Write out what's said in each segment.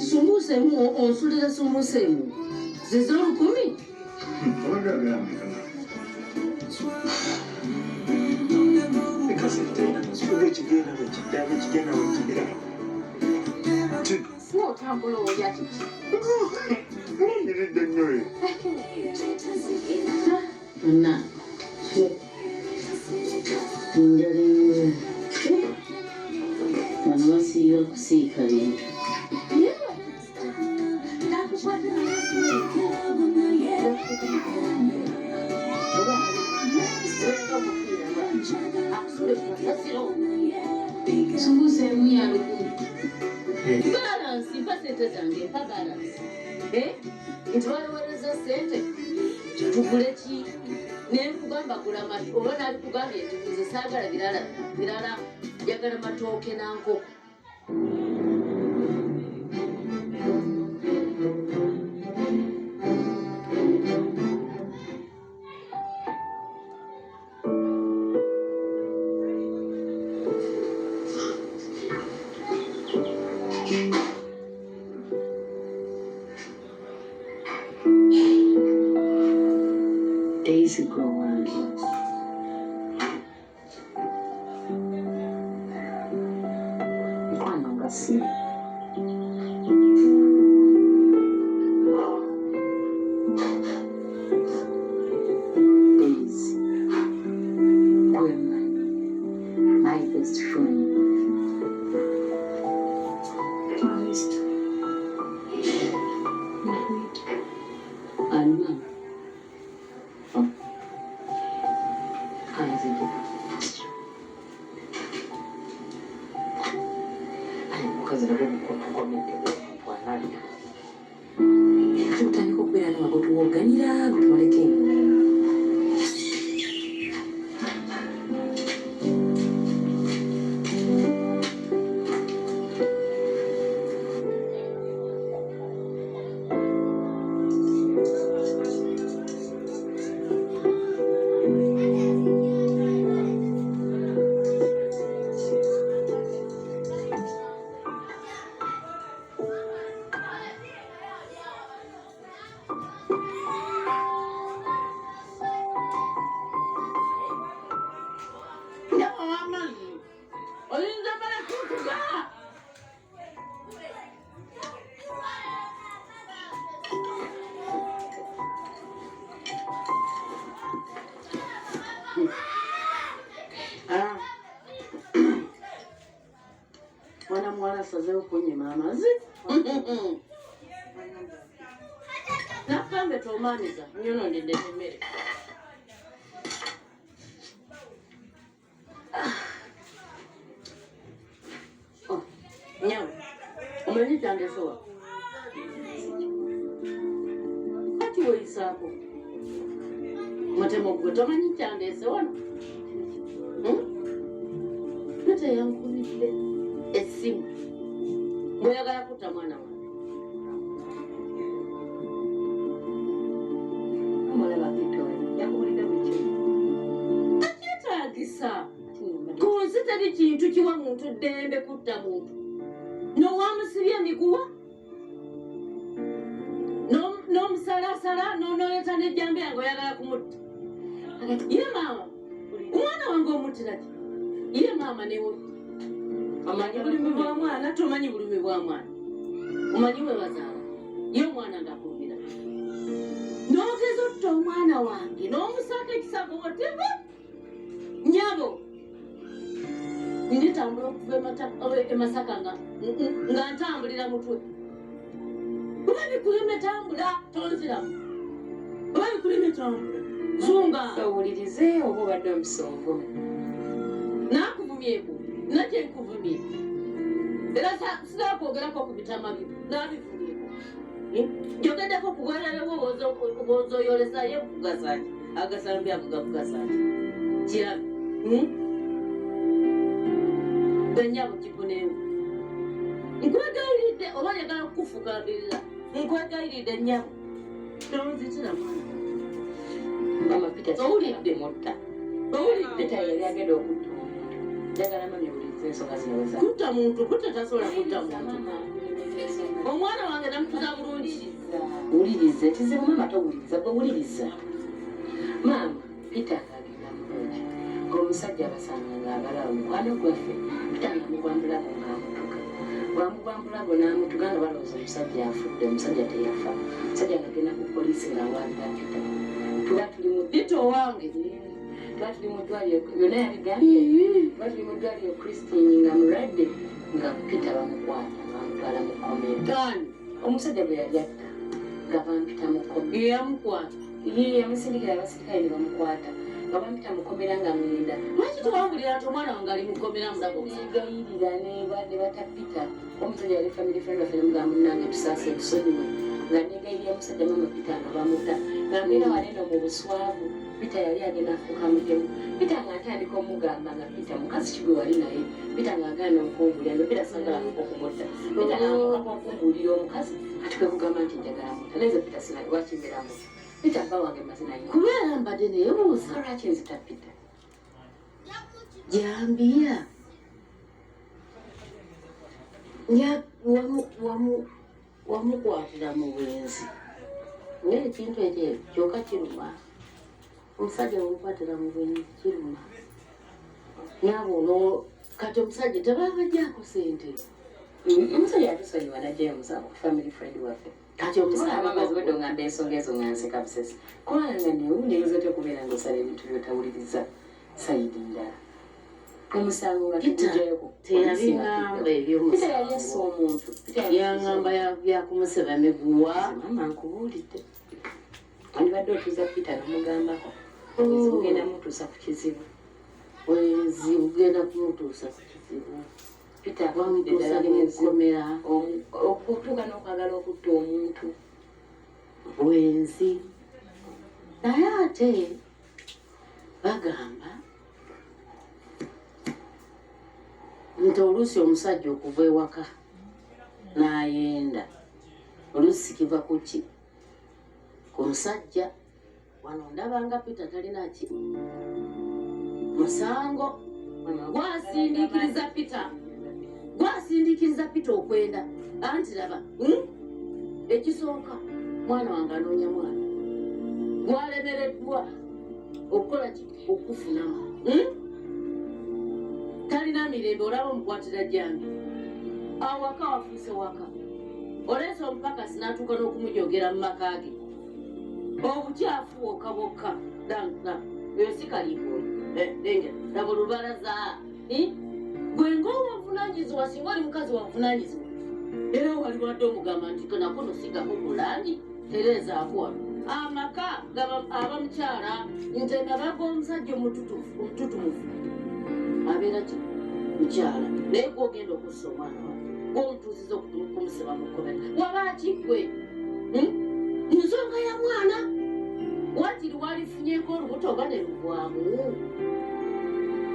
kati sumbusemu onsulira sumbusemu zizo 10. Otambula olya kiki na njali wano wasiiba kusiika bintu sumbuseemu ya 10. Balance mpa sente zange mpa balance nti balowereza sente tugule ki nenkugamba gula matu oba naali kugambye nti nze saagala birala njagala matooke nankoko days ago mwana nga si days were my best friend. Tutandika okubeera n'abantu tuwoganira tubaleke mwana asazeewo kunyima amazzi nakambe tomaaniza nyono ndidde emmere nyawe omanyi kyandesowa kati weyisaako mutemo gwe tomanyi kyandeesewa teyankunidde essimu bweyagala kutta mwana wange omulaba Victoria yakuwulidde bwekyo takyetaagisa kunsi teri kintu kiwa muntu ddembe kutta muntu nowamusibya emiguwa n'omusalasala n'onooleta n'ejjambe yange oyagala kumutta ye maama omwana wange omuttira ki ye maama newe omanyi bulumi bwa mwana tomanyi bulumi bwa mwana omanyi we bazaala ye omwana ngakubira n'ogeza otta omwana wange n'omusaako ekisago watema nyabo nditambula okuva emasaka nga ntambulira mutwe oba bikulema etambula tonziramu oba bikulema etambula zunga owulirize oba obadde omusongo nakuvumyeko nakyenkuvumye era sinakwogerako ku bitama byo nabivumyeko njogeddeko kubwerarewo bwozoyolesayo kugasaki agasambi ako gakugasaki kirabe benyabo kikunewo nkwegayiridde oba yagala kukufugambirira nkwegayiridde nyabo tonzitira mwana owulidde mutta owulidde tayali agenda okutta njagala mami owulidde ensonga zinaweza kutta muntu kutta tasobola kutta muntu omwana wange namutuza bulungi wuliriza kizibu mama towuliriza bwe wuliriza maama Peter agenda mulungi omusajja abasanga ng'abalawo mukwano gwaffe Peter namugwambulago ng'amutuka bwamugwambulago n'amutuka nga balowooza omusajja afudde omusajja teyafa omusajja ng'agenda ku poliisi ng'awanda Peter tuba tuli mu Peter owange tuba tuli mu ddwaliro yonna yabigambye tuba tuli mu ddwaliro Christine nga mulwadde nga Peter bamukwata bamutwala mu komera omusajja bwe yali atta nga bampita mu komera yamukwata yamusindikira abasirikale ne bamukwata nga bampita mu komera nga mwenda lwaki tewambulira nti omwana wange ali mu komera mulago negayirira ne batapita omusajja yali family friend waffe nemugamba munange tusaasa ebisonyiwe nga negayirira musajja mama Peter nga bamuta nga mbeera waneno mu buswavu Peter yali agenda afuuka mutemu Peter nga atandika omugamba nga Peter mukazi kigwe wali naye Peter nga agenda omukumbulira nga Peter sagala okukumutta Peter nga okumbuulira omukazi ati kwe kugamba nti njagala mutta neze Peter sina lwakimberamu Peter mba wange mazina nnyo kubeera mbadde neyebuuza lwaki nzita Peter jambira wamukwatira mu bwenzi ng'ekintu ekyo kyokka kiruma omusajja wamukwatira mu bwenzi kiruma nabono kati omusajja tebabajjaako sente omusajja yatusonyiwa najjayo musango family friend waffe kati omusajja ngamba ensonga ezo nga nseka busesi kubanga newuneezo tekubeera ngaosala ebintu byotawuliriza sayidi ndala omusango nga tukujjayoko teyabingamba Peter yali assa omuntu yangamba byakumuseba miguwa mama nkubuulidde andibadde otuuza Peter nomugambako ugenda mutuusa ku kizibu wenzi ugenda kumutuusa ku kizibu Peter wamutuusa mukomera okutuuka n'okwagala okutta omuntu wenzi naye ate bagamba nti oluusi omusajja okuva ewaka n'ayenda oluusi kiva ku ki ku musajja wano ndabanga Peter talinaki musango gwasindikiriza Peter okwenda anti laba ekisooka mwana wange anoonya mwana gwalemereddwa okukola ki okufunamu talina mirembe olaba omukwatira jambi awaka wafuuse waka oleesa omupakasi n'atuuka n'okumujogera mu maka ge obukyafu wokka bwokka yosikalimboi laba olubalaza gwe ng'owavunanyizibwa singa oli mukazi wavunanyizibwa era wali wadde omugamba nti nako nosigako mulangi tereezaaku wano amaka abamukyala nti nga baga omusajja omututumufu abeera ki mukyala naye gwogenda okussa omwana wa gwomutuusiza okumuseba mukkomera wabaki gwe nsonga ya mwana watiri walifunyeko olubuto oba ne luvaamu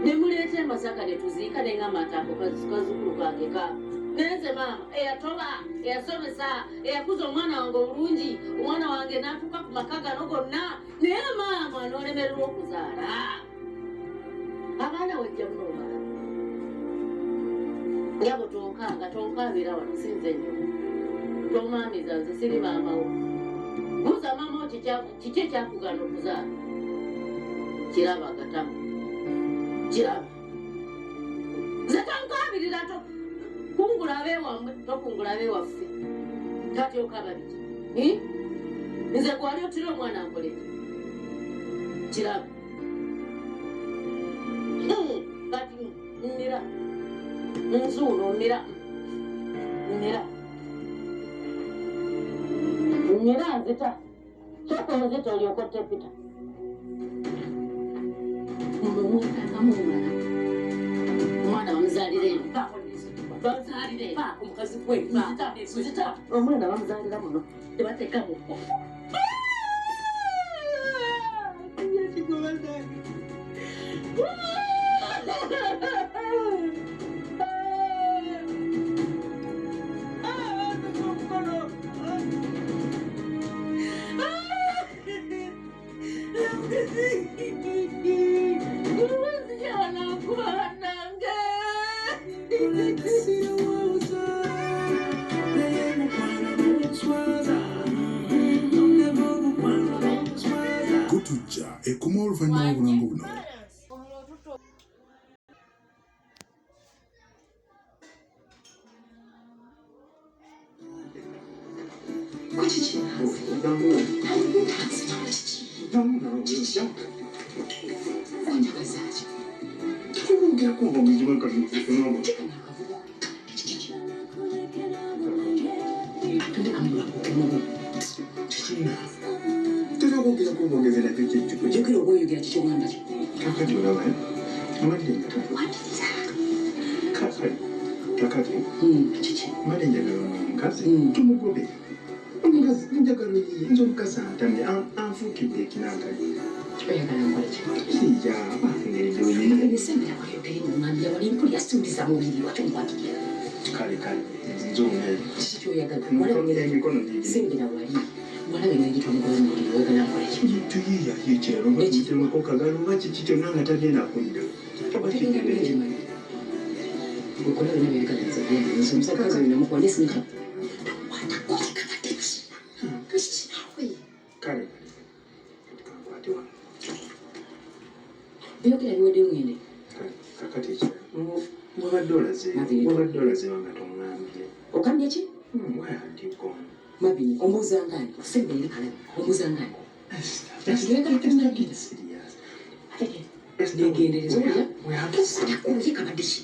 ne muleeta emasaka ne tuziika nengamataako kazukulu kange ka nenze maama eyatoba eyasomesa eyakuza omwana wange obulungi omwana wange n'atuuka ku maka gano gonna naye maama n'olemererwa okuzaala abaana wajja munoomala yabo tonkabira wano sinze nnyo tomaamiza nze siri maamawo buuza maamawo kiki ekyakugana okuzaala kiraba gatamu kiraba nze tonkabirira kungula abeewamwe tokungula abeewaffe tatyokaba biki nze gwali otira omwana nkoleki kiraba kati mmira nzuuno mmira nzita soka nzita olyokotte Peter omwana bamuzaalira eno bamuzaalira paako mukazi gwe nzita omwana bamuzaalira muno tebateeka muko Kuchichi.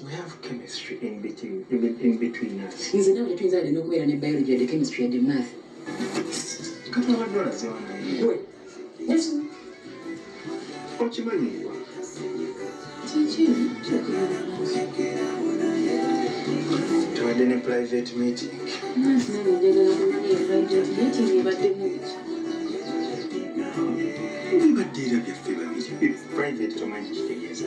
We have chemistry in between us. Nze nawe tuyinza alina okubeera ne biology and chemistry and math. Kati abaddala ziwannayo. We. Yes. Okimanyiwa. Tubadde ne private meeting. Ebadde era byaffe babiri. Private tomanyi kitegeeza.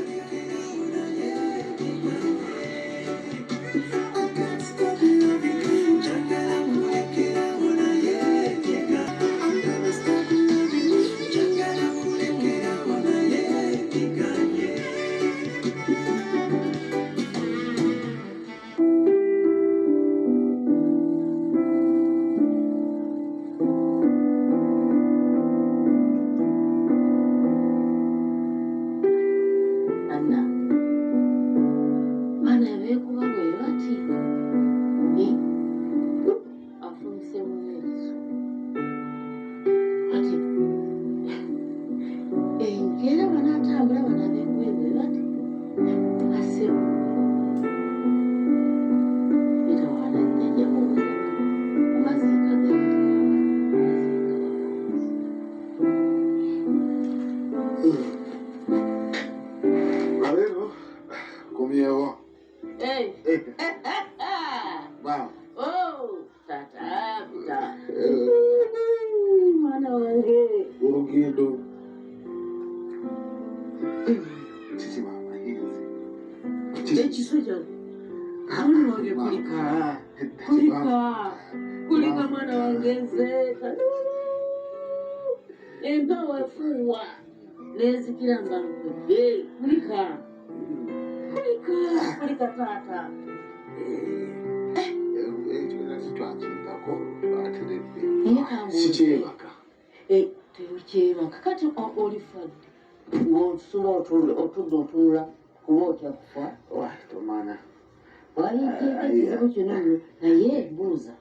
Kulika mwana wangeze empewo efuuwa nezikira nga lukudde kulika taata Sikyebaka. terukyebaka kati olifadde wosula otudde otunula kuba otya kufa Tomana. walijeeko ekizibu kino naye buuza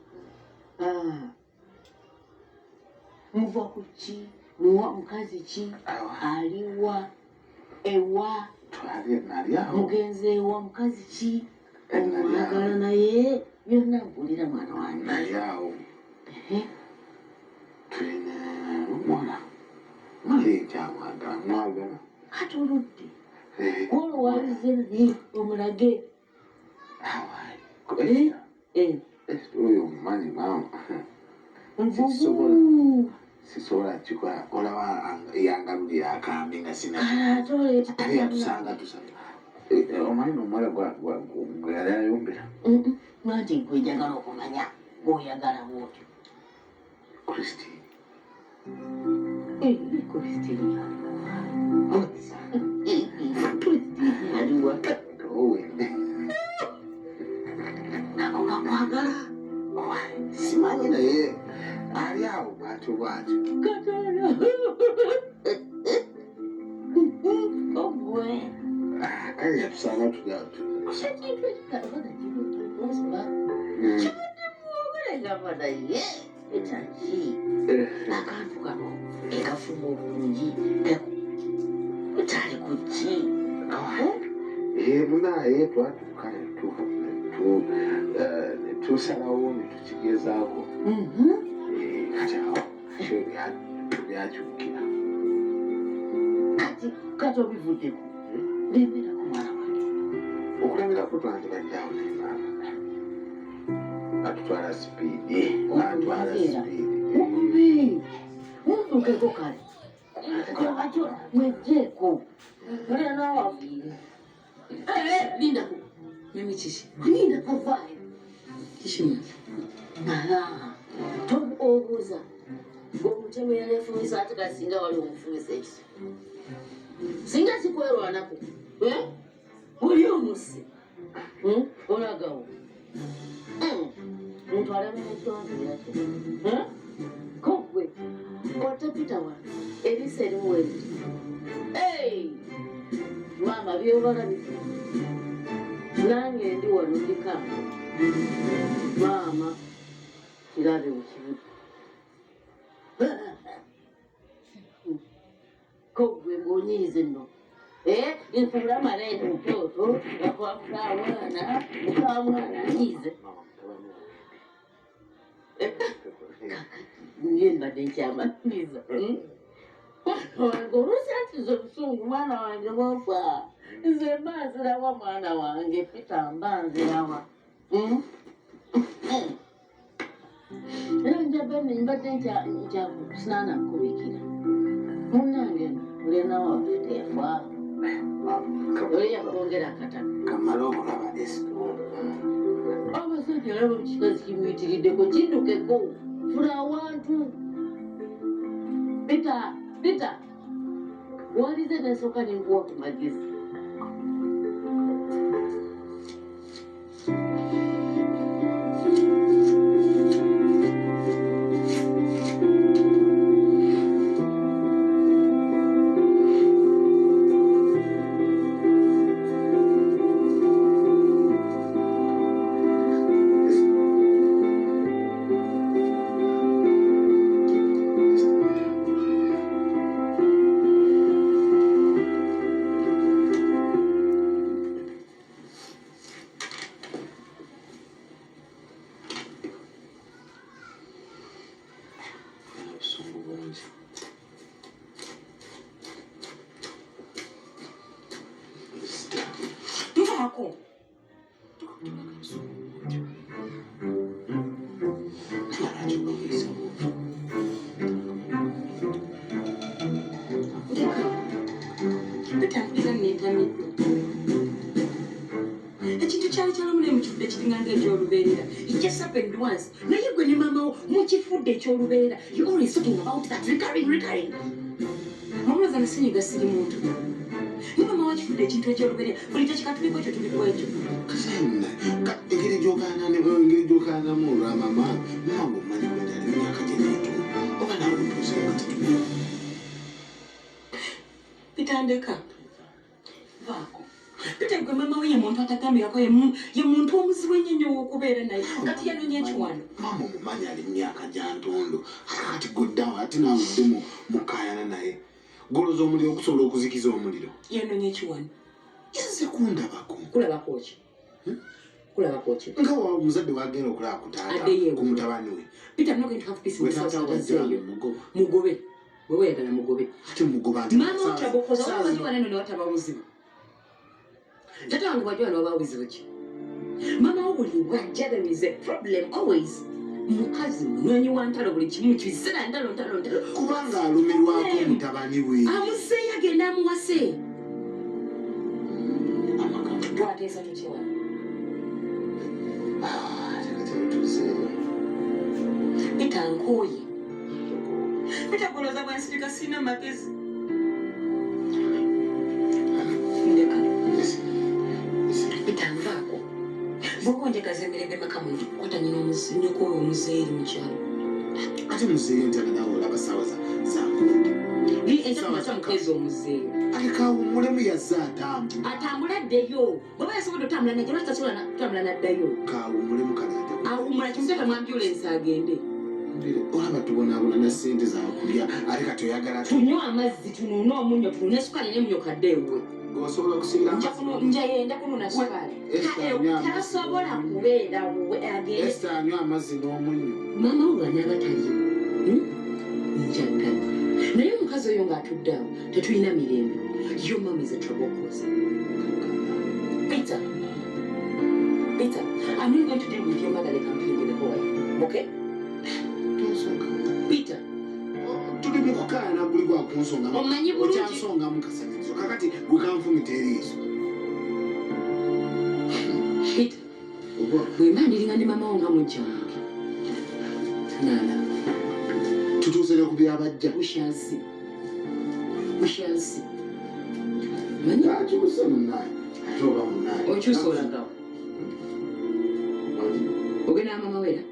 muva ku ki mukazi ki aliwa ewa mugenzi ewa mukazi ki omwagala naye byonna mpulira mwana wange naye awo tulina omwana naye nkyamwagala mwagala kati oludde olowalize naye omulage oyo omumanyi maama sisobola kikola olaba yangalulira akambe nga sinayatusanga omanyi nomuwala gwe yali ayombera nti gwejagala okumanya gwoyagala bwotyo Christine Christine aliwa nako kakwagala simanyi naye ali awo bwatyo bwatyo katono ogwe kale yatusanga ekintu ekikalaona kimuosoba kikutemuogereza naye Etachi. Akantu kano ekafuma obulungi utali kuki. Munaye twatuuka tusalawo ne tukigezaako kati awo byakyukira. Kati obivuddeko lemerako mwana wange. Okulemerako twandibajjawo naye maama atutwala sipiidi okubi mutuukeko kale kakyo mwejjeeko era naawafiire. Lindako. Mimi kiki? Linda kavaayo. Kishima. Obuuza ng'omutemu yali efumisa ate kasinga wali omufumisa ekiso. Singa kikwerwanako. Oli omusi. Olagawo. Mutwale munekyonzi yate. Kogwe. Watapita wa. Ebisa erimu ebiti. Maama byobalabika. Nange ndi wano ndikanga. Maama kirabe bukibuga. Kogwe ng'onyiize nno. Nfula maleeta mutooto mukamwana nyiize. Ndiye mbadde nkyamaliriza. Olusantiza obusungu mwana wange bwofa. Nze mba nzirawa mwana wange Peter mba nzirawa. Era njabeni mbadde nkyakusinaana nkubikira. Munnange mulina waffe teyafa. Oli yakwongera akataka. Kamala okulaba esitundu. Abasajja olaba ekikazi kimuyitiriddeko kiddukeko. Funa awantu. Peter, walize nesooka nenkuwa ku magezi. Ako. Ekintu kyali kyalamu mukifudde kiringanga ekyolubeerera. It just happened once. Naye gwe ne maama wo mukifudde ekyolubeerera. You always talking about that recurring. Mamulaza nasenyiga siri muntu. Mama wakifudde ekintu ekyolubeerera. Buli tekikatuliko ekyo tuliko ekyo. Kasenna engeri gyokaanamu olwamama mama omanyi bwendali emyaka gyeneetu oba nawe otuuze matitumu. Bitandeka. Vaako. Peter gwe mama we ye muntu atagambirako ye muntu omuzibu ennyo ow'okubeera naye. Kati yanoonya ekiwano. Mama omumanyi ali myaka gya ntondo ati goddawo ate naawe odde mukaayana naye. Goloza omuliro okusobola okuzikiza omuliro. Yanoonya ekiwano. Yazze kundabako. Kulabako ki? Kulabako ki? Nga omuzadde wagenda okulaba ku taata ku mutabani we. Peter, I'm not going to have peace in this house. Mugobe. Wewe yagala mugobe. Ate mugoba ati mama utabokoza wajua neno ni watu ababuzibu. Tata wangu wajua ni wababuzibu ki? Mama uli wajja there is a problem always. Mukazi mwenye wantalo buli kimu kisera ndalo. Kubanga alumirwako mutabani we. Amuse yagenda amuwase. Twatesa tukiwa. Peter nkoye. Peter kuloza bwansirika sina magezi. Ndeka. Peter nvako. Bwoko njekaze mirembe makamu kwata nyina nyoko omuzeeri mukyalo. Ate muzeeri ntaka nawe olaba sawa zangu. Ni entakumasa mukezi omuzeeri. Alikawo mulemu yazza atambula. Atambula ddeyo. Bwaba yasobola otambula najja tasobola kutambula n'addayo. Kawo mulemu kale. Awumula kimuteka mu ambulance agende. olaba tubonaabona ne ssente zaawe kulya ate kati oyagala tunywa amazzi tunuune omunnyo tunuune sukaali n'emmunyo kadde ewe osobola kusinga njayenda kununa sukaali tasobola kubeera agende Esther anywa amazzi n'omunnyo maama we anaaba taliwo njaggala naye omukazi oyo ng'atudde awo tetulina mirembe yo mama is a trouble cause Peter I'm not going to deal with your mother like I'm dealing with the boy okay Peter tuli mukukaana guli gwakunsonga omanyi bulungi okyansonga mukasanyirizo kakati gwe kanfumita eriiso Peter bwemba ndiringa ndi mama wo nga mujja wange nala tutuusere ku byabajja bushazi akyuse munnaye ate oba munnaye okyusa olagawo ogenda mama wera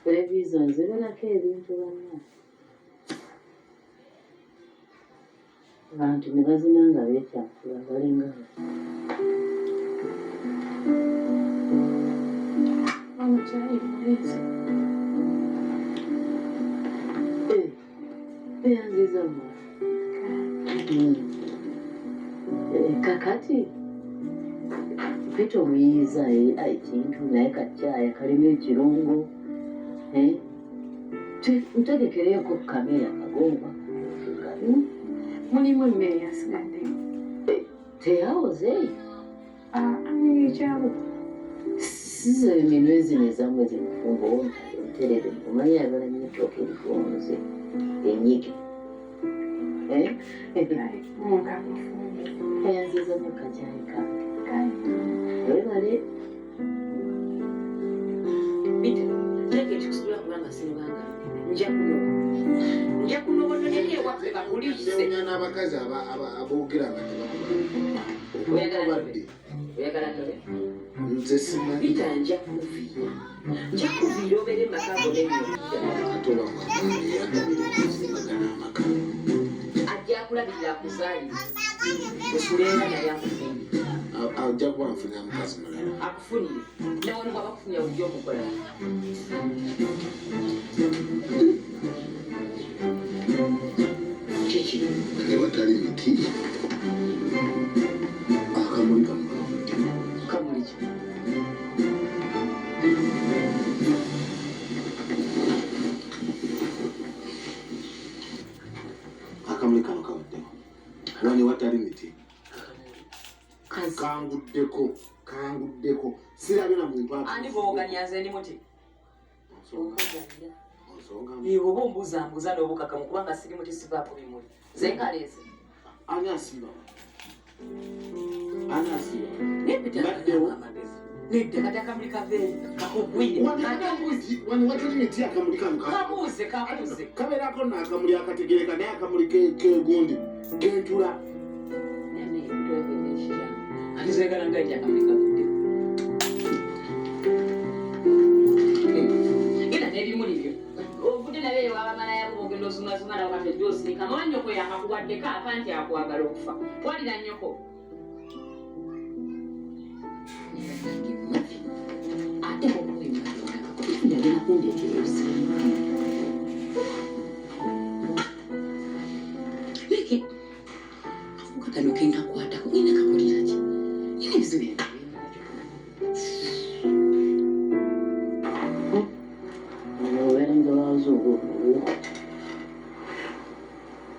televiziyo nziberako ebintu banna abantu ne bazina nga beekyafula balinga eyanziza mwa kakati pita omuyiiza ekintu naye kakyaya kalimu ekirungo ntegekereko kamera kagomba mulimu emmere yasigadde teyawoze ekyalo sizo eminwe zino ezamwe zimufumba onterere omanyi yagala nnyo ettooka erigonze enyige eyanziza nnyo kakyayi kange webale tegekikusubira kubanga sinubanga nja kunobononeka ewaffe bakulise n'abakazi aboogera nga tebakubadde oyagala ndobe nze simanyi Peter nja kuviira obeere makago katoba mwagayagabire okuzimbagana amaka ajja kulabirira akuzaali okuleera naye akufunye ajja kuba nfunira mukazi mulala akufunire nawona bwaba kufunira bujja okukola kiki ne watali miti akamuli kamuli ki akamuli kano kaweddewo wani watali miti kanguddeko sirabye na muntu ani booganyaze ndi muti onsonga oba ombuuzambuuza n'obukakamu kubanga siri muti sivaako bimuli ze nkaleeze ani asiba nebitaddewo nedda kati akamuli kaveeri kakugwire wani watali miti akamuli kano kabuuze kabeerako naakamuli akategereka naye akamuli kegundi kentula atizoyagala ngaija akamuli kavuddewo era n'ebimuli byo ovudde nabeeyo wabamalayamu ogenda ozungazunga nawo kati ojja osinika mawa nnyoko yakakuwaddeko apa nti akwagala okufa twalira nnyoko ate okuwemagenda kundeetera obusimu leke akukakano kenkakwatako ngenda kakolera ki ina ebizibu obeerenga wazungu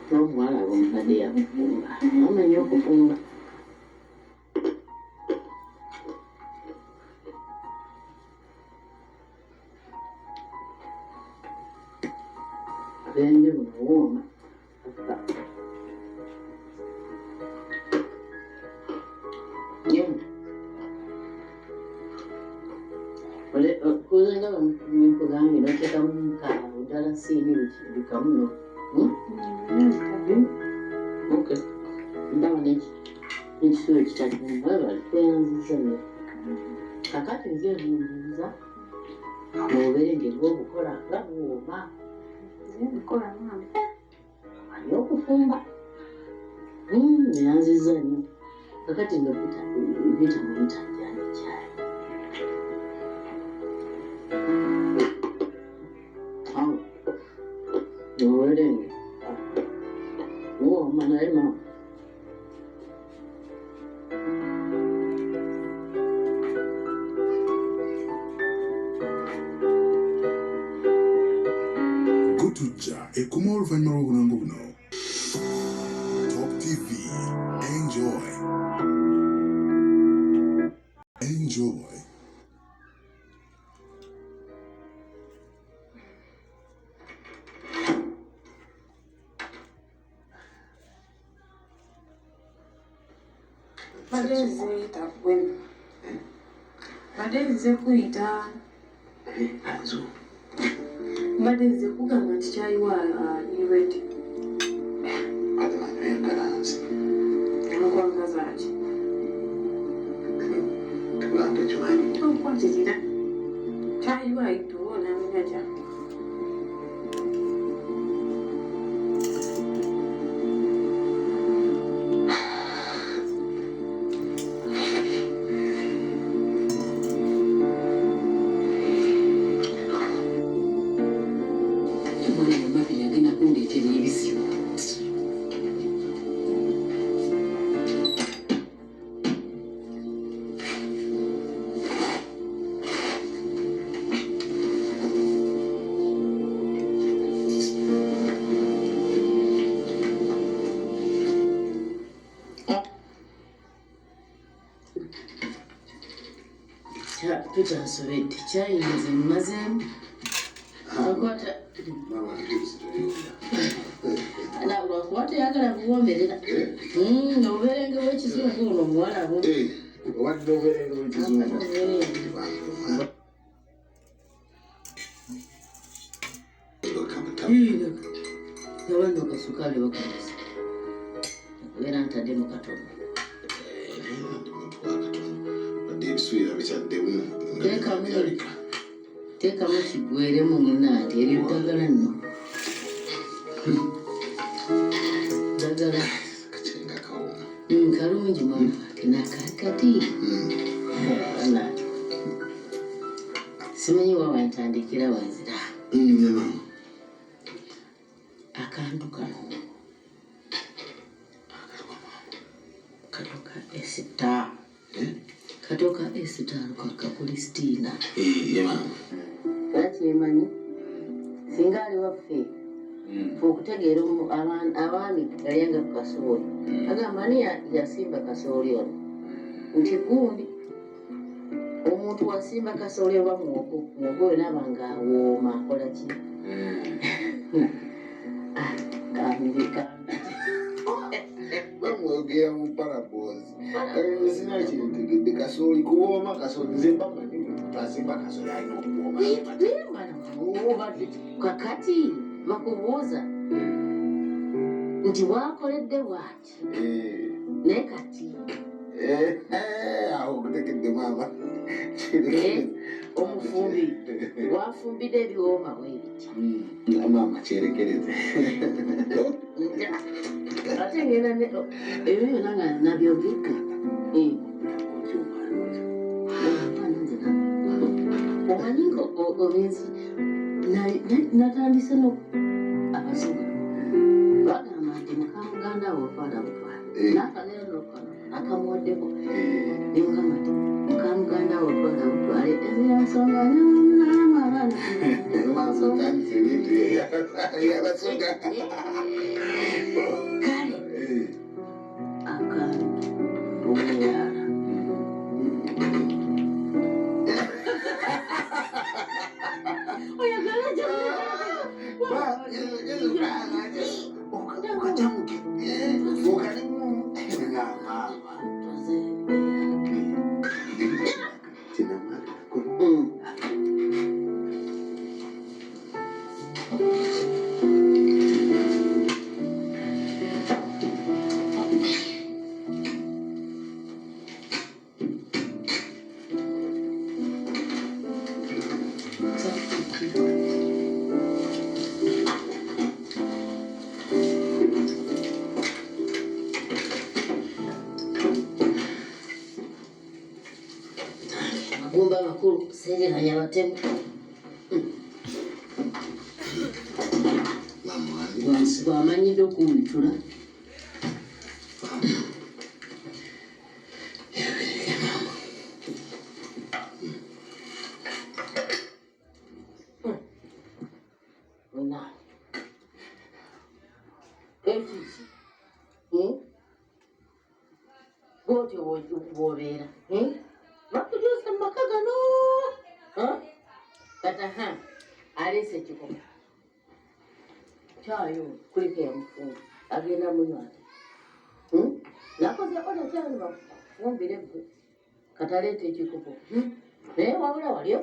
n'omwana bomukadde yakufumba amanya okufumba abenje bunawooma kuzenga bamukugambi notekamu kaabu ddala siini bikamuno ndaba n'ekisulo kitakimbabali tweyanziza nyo kakati nze bimbuuza nobeere ng'obukola nga buwooma bikola mama ali okufumba Yanziza nnyo. Kakati nga bita mu bitanjani kyali. Nowelenge. Woma naye mama. Gotujja ekuma oluvannyuma lw'obulongo buno. Top TV. Enjoy. Enjoy. Badeze kuyita Azo. badeze kugamba nti kyayiwa iredi Ate manyoyagalansi. akwagaza ki Tugamba kimanyi. okwatirira kyayiwa ituwo namenya kya Omwana wamabiri agenda kundeetera ebisibo. Tutansobedde kyayinze mmazeemu. Akwata Mama lwakuba teyagala kuwomberera. Nga obuberenge bw'ekizungu ono omuwala bo. wadde obeerenge wekizungu. Gabano akasukaali bakomesa. Okubeera ntaddemu katono. Wadde ebisuubira bikyaddemu Teekamu teekamu kiggweremu munnanti eryo ddagala nno. Ddagala kacenga kawoma. kalungi mama kinakakati. Simanyi wa wantandikira wanzira. Akantu kano katoka esita. Katoka esita luka Kulistina. Lwaki emanyi singa ali waffe okutegeera abaami yalyenga ku kasooli agamba ani yasimba kasooli ono nti gundi omuntu wasimba kasooli oba mwogo oyo naba nga awooma akola ki bamwogera mu parabozi sina kyentegedde kasooli kuwooma kasooli nze mbamanyi twasimba kasooli alina okuwooma kakati bakubuuza nti wakoledde bwati naye kati awo okutegedde maama omufumbi wafumbidde ebiwooma bwebiti maama kyerekereze ate ngenda ebyo byonna nga nabyogeka omanyi obenzi natandise abazungu bagamba nti mukamuganda we otwala butwala nakalero akamuwaddeko nemugamba nti mukamuganda we otwala butwale eziransonga namaama abaana kale akantu omuyala abakulu seereranya batemu Mama wange bw'amanyidde okuntula bwotyo bwobeera bakujusa mu maka gano kata aleese ekikopo kyayo kuliko yamufunga agenda munywa ate nakoze oda kyali bafumbire gwe kataleeta ekikopo naye wabula wali